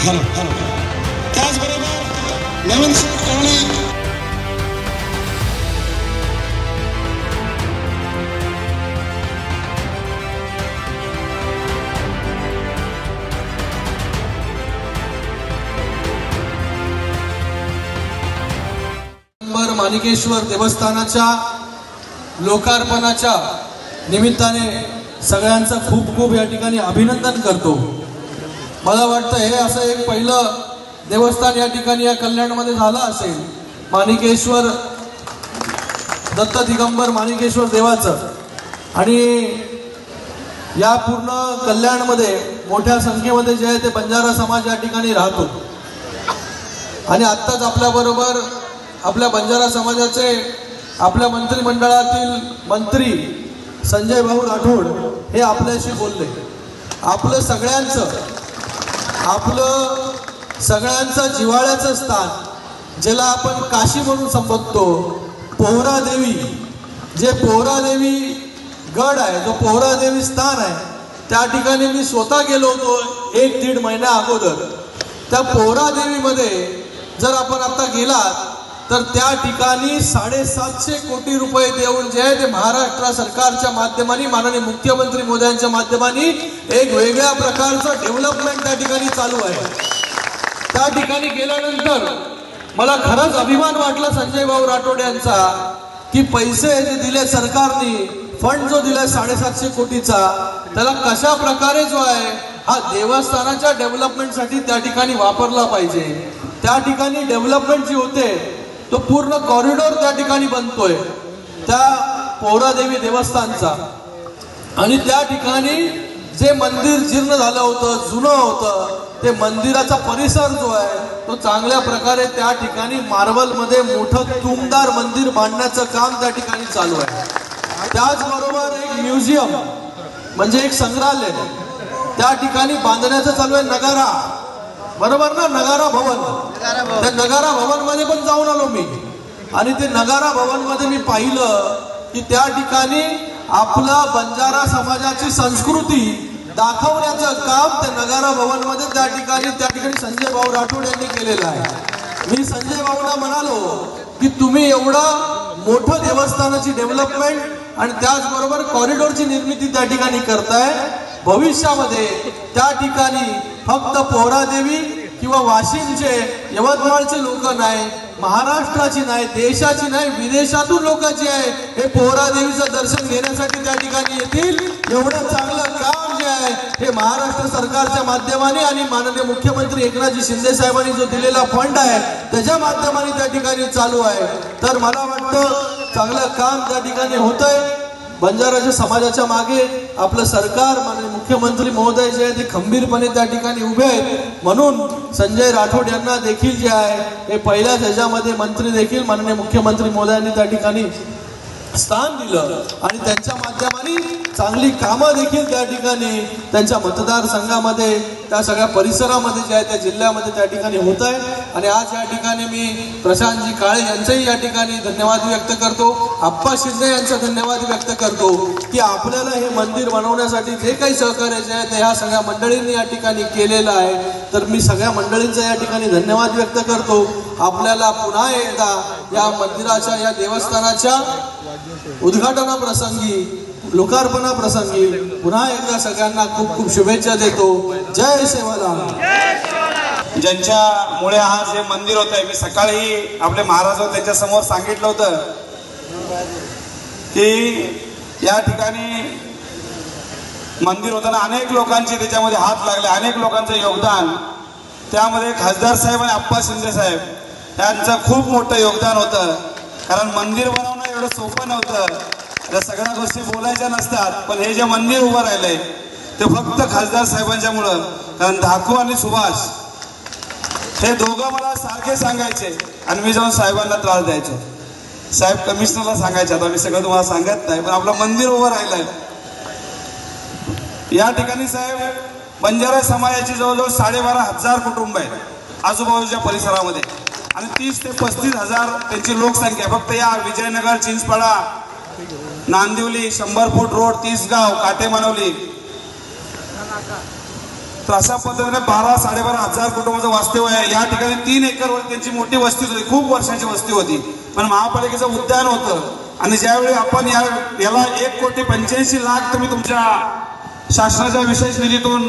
खरं त्याचबरोबर नवीन शेठ माणिकेश्वर देवस्थानाच्या लोकार्पणाच्या निमित्ताने सगळ्यांचं खूप खूप या ठिकाणी अभिनंदन करतो। मला वाटतं हे असं एक पहिलं देवस्थान या ठिकाणी या कल्याणमध्ये झालं असेल, माणिकेश्वर दत्त दिगंबर माणिकेश्वर देवाचं। आणि या पूर्ण कल्याणमध्ये मोठ्या संख्येमध्ये जे आहे ते बंजारा समाज या ठिकाणी राहतो। आणि आत्ताच आपल्याबरोबर आपल्या बंजारा समाजाचे आपल्या मंत्रिमंडळातील मंत्री संजय भाऊ राठोड हे आपल्याशी बोलले। आपलं सगळ्यांचं जिव्हाळ्याचं स्थान, ज्याला आपण काशी म्हणून संबोधतो, पोहरा देवी, जे पोहरा देवी गड आहे, जो पोहरा देवी स्थान आहे, त्या ठिकाणी मी स्वतः गेलो होतो 1-1.5 महिना अगोदर। त्या पोहरा देवीमध्ये जर आपण आता गेलात तर त्या ठिकाणी 750 कोटी रुपये देऊन जे आहे ते महाराष्ट्र सरकारच्या माध्यमाने माननीय मुख्यमंत्री मोदयांच्या माध्यमाने एक वेगळ्या प्रकारचं डेव्हलपमेंट त्या ठिकाणी चालू आहे। त्या ठिकाणी गेल्यानंतर मला खरंच अभिमान वाटला संजय भाऊ राठोड यांचा, की पैसे जे दिले सरकारने, फंड जो दिलाय 750 कोटीचा, त्याला कशा प्रकारे जो आहे हा देवस्थानाच्या डेव्हलपमेंटसाठी त्या ठिकाणी वापरला पाहिजे। त्या ठिकाणी डेव्हलपमेंट जी होते तो पूर्ण कॉरिडॉर त्या ठिकाणी बनतोय त्या पोहरादेवी देवस्थानचा। आणि त्या ठिकाणी जे मंदिर जीर्ण झालं होतं, जुनं होतं, ते मंदिराचा परिसर जो आहे तो चांगल्या प्रकारे त्या ठिकाणी मार्बलमध्ये मोठं तुमदार मंदिर बांधण्याचं काम त्या ठिकाणी चालू आहे। त्याचबरोबर एक म्युझियम म्हणजे एक संग्रहालय त्या ठिकाणी बांधण्याचं चालू आहे, नगारा, बरोबर ना, नगारा भवन। त्या नगारा भवन मध्ये पण जाऊन आलो मी, आणि ते नगारा भवन मध्ये मी पाहिलं की त्या ठिकाणी आपला बंजारा समाजाची संस्कृती दाखवण्याचं काम त्या नगारा भवन मध्ये त्या ठिकाणी संजय भाऊ राठोड यांनी केलेलं आहे। मी संजय भाऊला म्हणालो की तुम्ही एवढं मोठं देवस्थानाची डेव्हलपमेंट आणि त्याचबरोबर कॉरिडॉरची निर्मिती त्या ठिकाणी करताय, भविष्यामध्ये त्या ठिकाणी फक्त पोहरादेवी किंवा वाशिमचे, यवतमाळचे लोक नाही, महाराष्ट्राची नाही, देशाची नाही, विदेशातून लोक जे आहे हे पोहरादेवीचं दर्शन घेण्यासाठी त्या ठिकाणी येतील। एवढं चांगलं काम जे आहे हे महाराष्ट्र सरकारच्या माध्यमाने आणि माननीय मुख्यमंत्री एकनाथजी शिंदे साहेबांनी जो दिलेला फंड आहे त्याच्या माध्यमाने त्या ठिकाणी चालू आहे। तर मला वाटतं चांगलं काम त्या ठिकाणी होतंय। बंजाराच्या समाजाच्या मागे आपलं सरकार, माननीय मुख्यमंत्री महोदय जे आहे ते खंबीरपणे त्या ठिकाणी उभे आहेत। म्हणून संजय राठोड यांना देखील जे आहे हे पहिल्याच ह्याच्यामध्ये मंत्री देखील माननीय मुख्यमंत्री महोदयांनी त्या ठिकाणी स्थान दिलं आणि त्यांच्या माध्यमाने चांगली कामं देखील त्या ठिकाणी त्यांच्या मतदारसंघामध्ये, त्या सगळ्या परिसरामध्ये जे आहे त्या जिल्ह्यामध्ये त्या ठिकाणी होत आहे। आणि आज या ठिकाणी मी प्रशांतजी काळे यांचेही या ठिकाणी धन्यवाद व्यक्त करतो, आप्पा शिंदे यांचा धन्यवाद व्यक्त करतो की आपल्याला हे मंदिर बनवण्यासाठी जे काही सहकार्य जे आहे ते ह्या सगळ्या मंडळींनी या ठिकाणी केलेलं आहे। तर मी सगळ्या मंडळींचा या ठिकाणी धन्यवाद व्यक्त करतो। आपल्याला पुन्हा एकदा या मंदिराच्या, या देवस्थानाच्या उद्घाटनाप्रसंगी, लोकार्पणाप्रसंगी पुन्हा एकदा सगळ्यांना खूप खूप शुभेच्छा देतो। जय सेवालाल। ज्यांच्यामुळे हा जे मंदिर होत आहे, मी सकाळी आपले महाराज त्यांच्या समोर सांगितलं होतं की या ठिकाणी मंदिर होताना अनेक लोकांचे त्याच्यामध्ये हात लागले, अनेक लोकांचं योगदान, त्यामध्ये खासदार साहेब आणि आप्पा शिंदे साहेब यांचं खूप मोठं योगदान होतं। कारण मंदिर बनवणं एवढं सोपं नव्हतं, या सगळ्या गोष्टी बोलायच्या नसतात, पण हे जे मंदिर उभं राहिलंय ते फक्त खासदार साहेबांच्यामुळं। कारण धाकू आणि सुभाष हे दोघं मला सारखे सांगायचे आणि मी जाऊन साहेबांना त्रास द्यायचो, साहेब कमिशनरला सांगायचे, आता मी सगळं तुम्हाला सांगत नाही, पण आपलं मंदिर उभं राहिलंय। या ठिकाणी साहेब बंजारा समाजाची जवळजवळ 12,500 कुटुंब आहेत आजूबाजूच्या परिसरामध्ये आणि 30 ते 35,000 त्यांची लोकसंख्या। फक्त या विजयनगर, चिंचपाडा, नांदिवली, 100 फूट रोड, 30 गाव, काटेमानवली, तर अशा पद्धतीने 12-12,500 कुटुंबाचं वास्तव्य आहे. या ठिकाणी 3 एकरवर त्यांची मोठी वस्ती होती, खूप वर्षाची वस्ती होती. पण महापालिकेचं उद्यान होतं आणि ज्यावेळी आपण याला 1,85,00,000 तुम्ही तुमच्या शासनाच्या विशेष निधीतून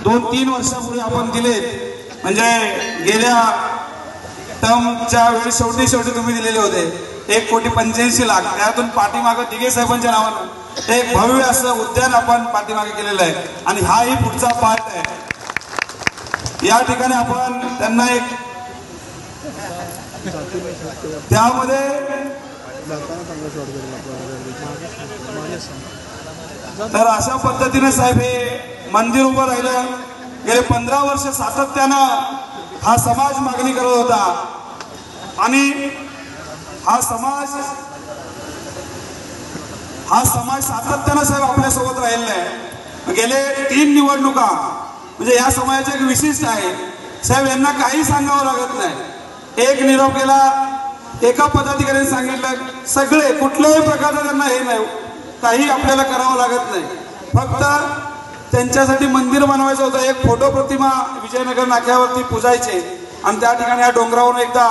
2-3 वर्षापूर्वी आपण दिले, म्हणजे गेल्या टर्मच्या वेळी शेवटी तुम्ही दिलेले होते 1,85,00,000. त्यातून पाठीमागं दिघे साहेबांच्या नावानं एक भव्य असं उद्यान आपण पाठीमागे केलेलं आहे आणि हाही पुढचा पार्ट आहे. या ठिकाणी आपण त्यांना एक त्यामध्ये तर अशा पद्धतीने साहेब हे मंदिर उभं राहिलं. गेले 15 वर्ष सातत्यानं हा समाज मागणी करत होता आणि हा समाज सातत्यानं साहेब आपल्यासोबत राहिलेला आहे. गेले 3 निवडणुका म्हणजे या समाजाचे एक विशिष्ट आहे साहेब, यांना काही सांगावं लागत नाही. एक निरोप केला, एका पदाधिकाऱ्याने सांगितलं, सगळे कुठल्याही प्रकारचं त्यांना हे नाही, काही आपल्याला करावं लागत नाही. फक्त त्यांच्यासाठी मंदिर बनवायचं होतं. एक फोटो प्रतिमा विजयनगर नाक्यावरती पूजायचे आणि त्या ठिकाणी या डोंगरावरून एकदा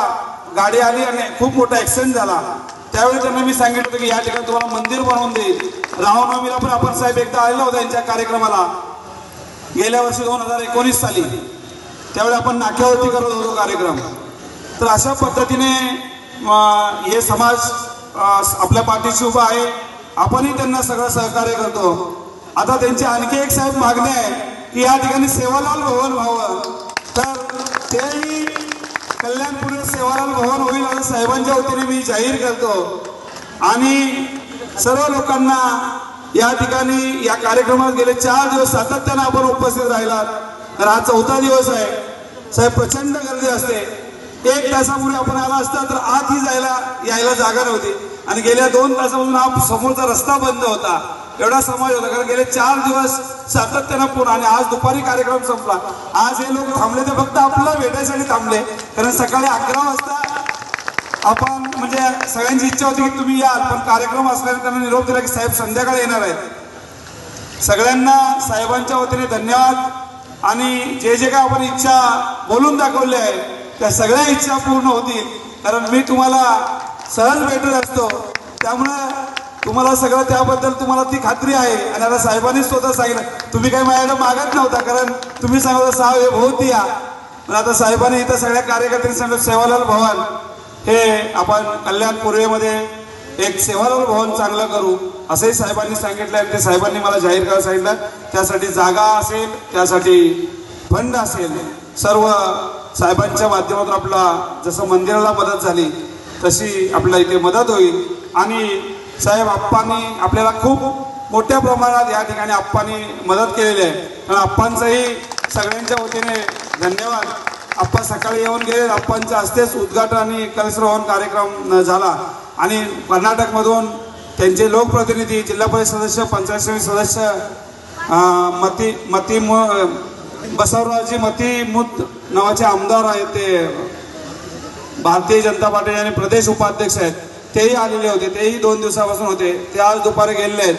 गाडी आली आणि खूप मोठा ऍक्सिडेंट झाला. त्यावेळी त्यांना मी सांगितलं होतं की या ठिकाणी तुम्हाला मंदिर बनवून देईल. रामनवमीला पण आपण साहेब एकदा आलेला होता यांच्या कार्यक्रमाला, गेल्या वर्षी 2019 साली. त्यावेळी आपण नाक्यावरती करत होतो कार्यक्रम. तर अशा पद्धतीने हे समाज आपल्या पाठीशी उभा आहे. आपणही त्यांना सगळं सहकार्य करतो. आता त्यांची आणखी एक साहेब मागणी आहे की या ठिकाणी सेवालाल भवन व्हावं, तर तेही कल्याणपूर सेवालाल भवन होईल असं साहेबांच्या वतीने मी जाहीर करतो. आणि सर्व लोकांना या ठिकाणी या कार्यक्रमात गेले 4 दिवस सातत्यानं आपण उपस्थित राहिलात. तर हा 4था दिवस आहे साहेब. प्रचंड गर्दी असते. 1 तासापूर्वी आपण आला असता तर आतही यायला जागा नव्हती आणि गेल्या 2 तासापासून हा समोरचा रस्ता बंद होता. एवढा समाज होता कारण गेले 4 दिवस सातत्यानं पूर्ण. आणि आज दुपारी कार्यक्रम संपला. आज हे लोक थांबले ते फक्त आपल्याला भेटायसाठी थांबले, कारण सकाळी 11 वाजता आपण म्हणजे सगळ्यांची इच्छा होती की तुम्ही याल, पण कार्यक्रम असल्याने त्यांना निरोप दिला की साहेब संध्याकाळी येणार आहेत. सगळ्यांना साहेबांच्या वतीने धन्यवाद. आणि जे काय आपण इच्छा बोलून दाखवल्या आहे त्या सगळ्या इच्छा पूर्ण होतील, कारण मी तुम्हाला सहज भेटत असतो. त्यामुळे तुम्हाला सगळं त्याबद्दल तुम्हाला ती खात्री आहे. आणि आता साहेबांनी स्वतः सांगितलं, तुम्ही काही माझ्याकडे मागत नव्हता कारण तुम्ही सांगत साहेब होती या. पण आता साहेबांनी इथं सगळ्या कार्यकर्त्यांनी सांगितलं सेवालाल भवन हे आपण कल्याण पूर्वेमध्ये एक सेवालाल भवन चांगलं करू असंही साहेबांनी सांगितलं. आणि ते साहेबांनी मला जाहीर करायला सांगितलं. त्यासाठी जागा असेल, त्यासाठी फंड असेल, सर्व साहेबांच्या माध्यमातून आपला जसं मंदिराला मदत झाली तशी आपल्याला इथे मदत होईल. आणि साहेब आप्पांनी आपल्याला खूप मोठ्या प्रमाणात या ठिकाणी आप्पांनी मदत केलेली आहे. पण आप्पांचंही सगळ्यांच्या वतीने धन्यवाद. आप्पा सकाळी येऊन गेले. आप्पांच्या हस्तेच उद्घाटन आणि कलशरोहण कार्यक्रम झाला. आणि कर्नाटकमधून त्यांचे लोकप्रतिनिधी, जिल्हा परिषद सदस्य, पंचायत समिती सदस्य बसवराजी मतीमुत नावाचे आमदार आहेत, ते भारतीय जनता पार्टी आणि प्रदेश उपाध्यक्ष आहेत, तेही आलेले होते. तेही 2 दिवसापासून होते. ते आज दुपारी गेलेले आहेत.